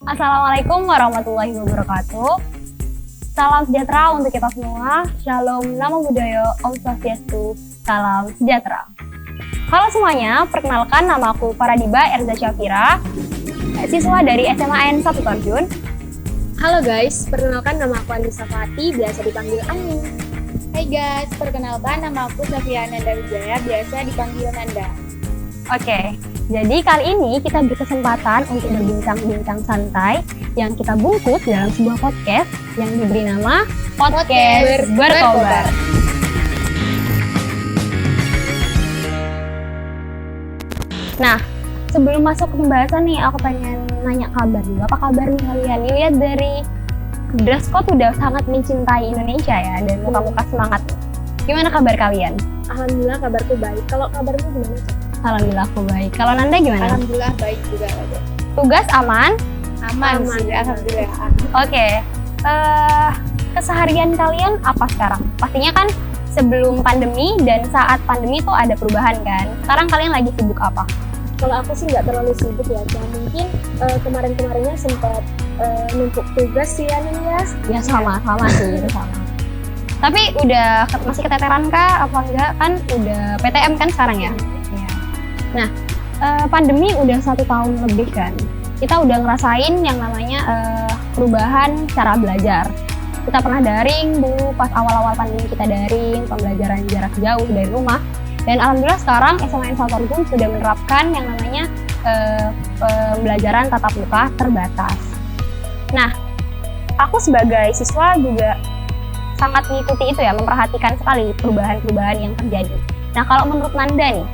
Assalamualaikum warahmatullahi wabarakatuh. Salam sejahtera untuk kita semua. Shalom, namo buddhaya, om swastiastu, salam sejahtera. Halo semuanya, perkenalkan nama aku Faradiba Erza Syafira, siswa dari SMA N 1 Tarjun. Halo guys, perkenalkan nama aku Anissa Fati, biasa dipanggil Ani. Hai guys, perkenalkan nama aku Safia Nanda Wijaya, biasa dipanggil Nanda. Oke, jadi kali ini kita berkesempatan untuk berbincang-bincang santai yang kita bungkus dalam sebuah podcast yang diberi nama Podcast Berkobar. Nah, sebelum masuk ke pembahasan nih, aku pengen nanya kabar dulu. Apa kabar nih kalian? Lihat dari dress code udah sangat mencintai Indonesia ya, dan muka-muka semangat. Gimana kabar kalian? Alhamdulillah kabarku baik. Kalau kabarmu gimana? Alhamdulillah aku baik. Kalau Nanda gimana? Alhamdulillah baik juga. Tugas aman? Aman sih, alhamdulillah. Oke. Keseharian kalian apa sekarang? Pastinya kan sebelum pandemi dan saat pandemi itu ada perubahan kan? Sekarang kalian lagi sibuk apa? Kalau aku sih nggak terlalu sibuk ya, cuma mungkin kemarin-kemarinnya sempat numpuk tugas sih ya. Ya sama sih, itu sama. Tapi udah masih keteteran kah? Apa enggak? Kan udah PTM kan sekarang ya? Iya. Nah, pandemi udah 1 tahun lebih kan? Kita udah ngerasain yang namanya perubahan cara belajar. Kita pernah daring dulu pas awal-awal pandemi, kita daring, pembelajaran jarak jauh dari rumah. Dan alhamdulillah sekarang SMA N 1 Tarjun sudah menerapkan yang namanya pembelajaran tatap muka terbatas. Nah, aku sebagai siswa juga sangat mengikuti itu ya, memperhatikan sekali perubahan-perubahan yang terjadi. Nah, kalau menurut Nanda nih,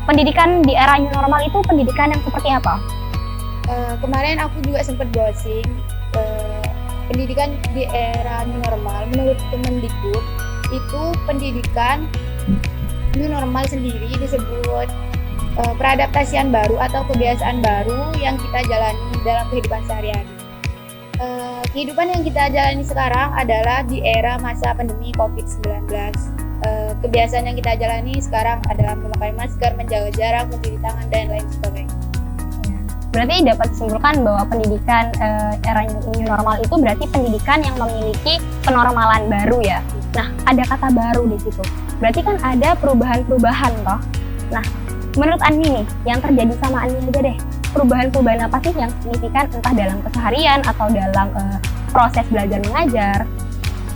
pendidikan di era new normal itu pendidikan yang seperti apa? Kemarin aku juga sempat browsing pendidikan di era new normal. Menurut Kemendikbud itu pendidikan new normal sendiri disebut peradaptasian baru atau kebiasaan baru yang kita jalani dalam kehidupan sehari-hari. Kehidupan yang kita jalani sekarang adalah di era masa pandemi COVID-19. Kebiasaan yang kita jalani sekarang adalah memakai masker, menjaga jarak, mencuci tangan, dan lain sebagainya. Berarti dapat disimpulkan bahwa pendidikan era new normal itu berarti pendidikan yang memiliki penormalan baru ya. Nah, ada kata baru di situ. Berarti kan ada perubahan-perubahan toh. Nah, menurut Ani nih, yang terjadi sama Ani aja deh. Perubahan-perubahan apa sih yang signifikan entah dalam keseharian atau dalam proses belajar mengajar?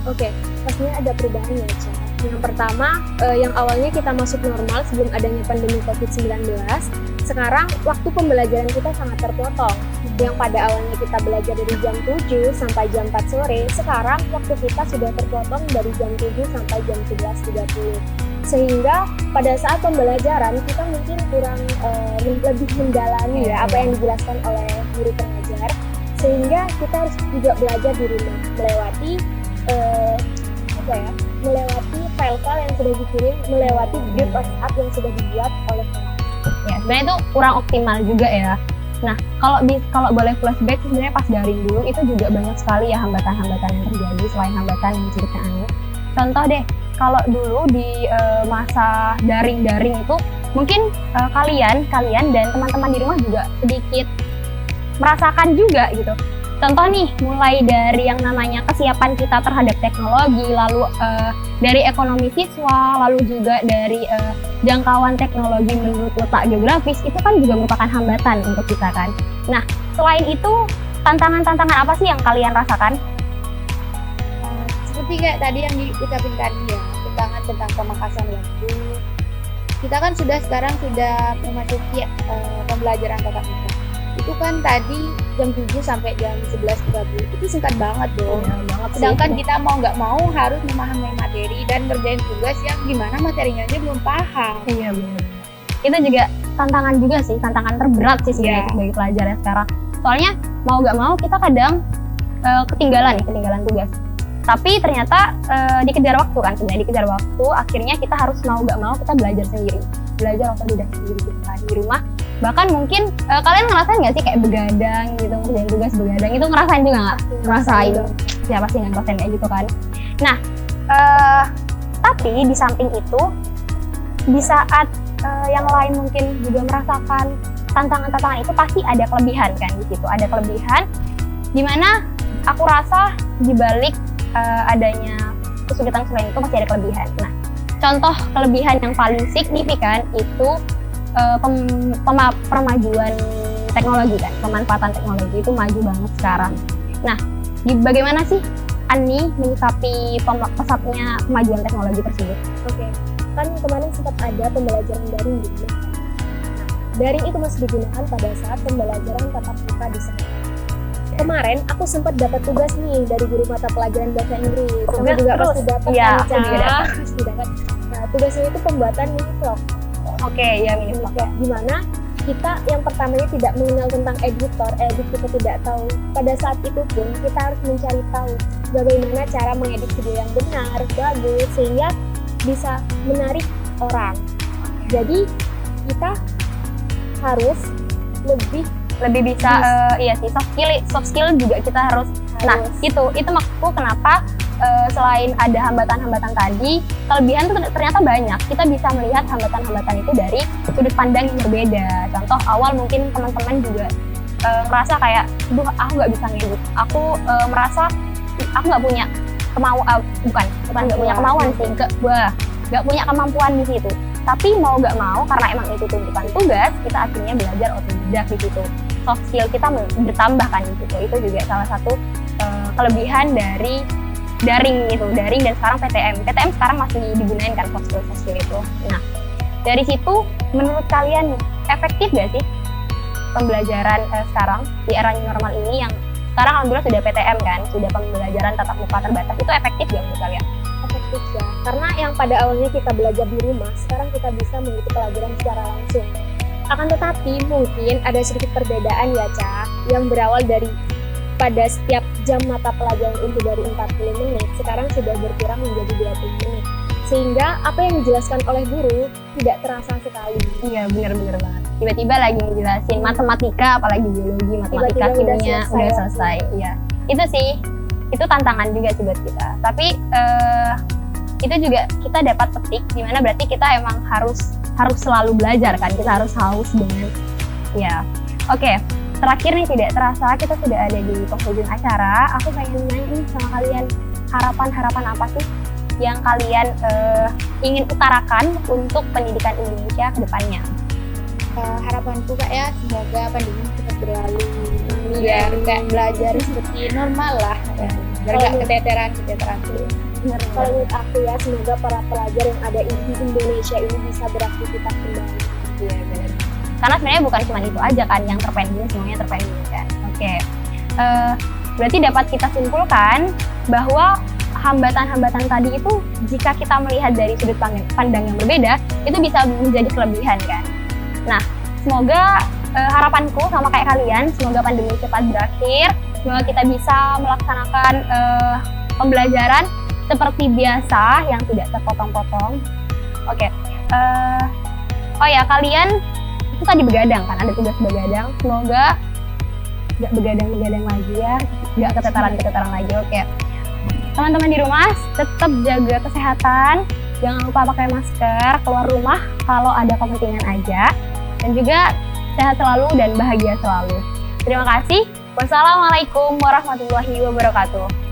Oke, pastinya ada perubahan ya, Ca. Yang pertama, yang awalnya kita masuk normal sebelum adanya pandemi COVID-19, sekarang waktu pembelajaran kita sangat terpotong. Yang pada awalnya kita belajar dari jam 7 sampai jam 4 sore, sekarang waktu kita sudah terpotong dari jam 7 sampai jam 11.30. Sehingga pada saat pembelajaran kita mungkin kurang lebih mendalami ya apa yang dijelaskan oleh guru pengajar, sehingga kita harus juga belajar di rumah melewati melewati file-file yang sudah dikirim, melewati grup WhatsApp yang sudah dibuat oleh kelas. Ya, sebenarnya itu kurang optimal juga ya. Nah, kalau boleh flashback sebenarnya pas daring dulu itu juga banyak sekali ya hambatan-hambatan yang terjadi selain hambatan yang cerita Ani. Contoh deh, kalau dulu di masa daring itu mungkin kalian dan teman-teman di rumah juga sedikit merasakan juga gitu. Contoh nih, mulai dari yang namanya kesiapan kita terhadap teknologi, lalu dari ekonomi siswa, lalu juga dari jangkauan teknologi menurut letak geografis, itu kan juga merupakan hambatan untuk kita kan. Nah, selain itu, tantangan-tantangan apa sih yang kalian rasakan? Seperti kayak tadi yang diucapin tadi ya, tantangan tentang pemangkasan waktu. Kita kan sekarang sudah memasuki pembelajaran tatap muka. Itu kan tadi jam 7 sampai jam 11.30, itu singkat banget dong. Ya, banget Sedangkan sih. kita mau nggak mau harus memahami materi dan ngerjain tugas yang gimana materinya aja belum paham. Iya benar. Itu juga tantangan juga sih, tantangan terberat sih sebenarnya bagi pelajar ya sekarang. Soalnya mau nggak mau kita kadang ketinggalan tugas. Tapi ternyata dikejar waktu kan, sebenarnya dikejar waktu. Akhirnya kita harus mau nggak mau kita belajar sendiri, belajar otodidak sendiri kita di rumah. Bahkan mungkin kalian ngerasain nggak sih kayak begadang gitu, ngerjain tugas begadang itu ngerasain juga nggak? Ngerasain. Siapa sih nggak ngerasain kayak gitu kan? Nah, tapi di samping itu, di saat yang lain mungkin juga merasakan tantangan-tantangan itu, pasti ada kelebihan kan di situ. Ada kelebihan dimana aku rasa dibalik adanya kesulitan selain itu masih ada kelebihan. Nah, contoh kelebihan yang paling signifikan itu permajuan teknologi kan, pemanfaatan teknologi itu maju banget sekarang. Nah, bagaimana sih Ani menyikapi pesatnya kemajuan teknologi tersebut? Oke, kan kemarin sempat ada pembelajaran daring di rumah. Nah, daring itu masih digunakan pada saat pembelajaran tatap muka di sekolah. Kemarin aku sempat dapat tugas nih dari guru mata pelajaran bahasa Inggris. Kamu juga pasti dapat ya, kan, aku juga dapat. Pasti dapat. Nah, tugasnya itu pembuatan mini vlog. Oke, ya mini vlog. Dimana kita yang pertamanya tidak mengenal tentang editor, edit kita tidak tahu. Pada saat itu pun kita harus mencari tahu bagaimana cara mengedit video yang benar, bagus, sehingga bisa menarik orang. Jadi kita harus lebih bisa iya sih, soft skill juga kita harus. Nah, itu maksudku kenapa selain ada hambatan-hambatan tadi, kelebihan tuh ternyata banyak. Kita bisa melihat hambatan-hambatan itu dari sudut pandang yang berbeda. Contoh awal mungkin teman-teman juga merasa kayak, duh aku nggak bisa ngedit. Aku merasa aku nggak punya kemauan, bukan nggak punya kemauan sih, nggak punya kemampuan di situ. Tapi mau nggak mau, karena emang itu tuntutan tugas, kita akhirnya belajar otodidak di situ. Soft skill kita bertambah kan di situ. Itu juga salah satu kelebihan dari daring dan sekarang PTM sekarang masih digunakan kan soft skill itu. Nah, dari situ menurut kalian efektif gak sih pembelajaran sekarang di era new normal ini, yang sekarang alhamdulillah sudah PTM kan, sudah pembelajaran tatap muka terbatas, itu efektif gak menurut kalian? Efektif ya, karena yang pada awalnya kita belajar di rumah, sekarang kita bisa mengikuti pelajaran secara langsung. Akan tetapi mungkin ada sedikit perbedaan ya Ca, yang berawal dari pada setiap jam mata pelajaran itu dari 40 menit, sekarang sudah berkurang menjadi 20 menit. Sehingga apa yang dijelaskan oleh guru tidak terasa sekali. Iya, benar-benar banget. Tiba-tiba lagi ngejelasin matematika, apalagi biologi, matematika, kimia, udah selesai. Iya, itu sih, itu tantangan juga sih buat kita. Tapi itu juga kita dapat petik, dimana berarti kita emang harus selalu belajar kan, kita harus haus dengan, ya. Oke. Terakhir nih, tidak terasa kita sudah ada di penghujung acara. Aku pengen nanya nih sama kalian, harapan-harapan apa sih yang kalian ingin utarakan untuk pendidikan Indonesia ke depannya? Harapanku Kak ya, semoga pandemi cepat berlalu biar kayak belajar seperti normal lah ya. Biar nggak keteteran. Kalau menurut aku ya, semoga para pelajar yang ada di Indonesia ini bisa beraktivitas kembali. Iya, benar. Karena sebenarnya bukan cuma itu aja kan yang terpending, semuanya terpending kan. Oke. Berarti dapat kita simpulkan bahwa hambatan-hambatan tadi itu, jika kita melihat dari sudut pandang yang berbeda, itu bisa menjadi kelebihan kan. Nah, semoga harapanku sama kayak kalian, semoga pandemi cepat berakhir, semoga kita bisa melaksanakan pembelajaran seperti biasa yang tidak terpotong-potong. Oke. Oh ya, kalian itu tadi begadang kan, ada tugas begadang, semoga nggak begadang lagi ya, nggak keteteran lagi. Oke, teman-teman di rumah tetap jaga kesehatan, jangan lupa pakai masker, keluar rumah kalau ada kepentingan aja, dan juga sehat selalu dan bahagia selalu. Terima kasih. Wassalamualaikum warahmatullahi wabarakatuh.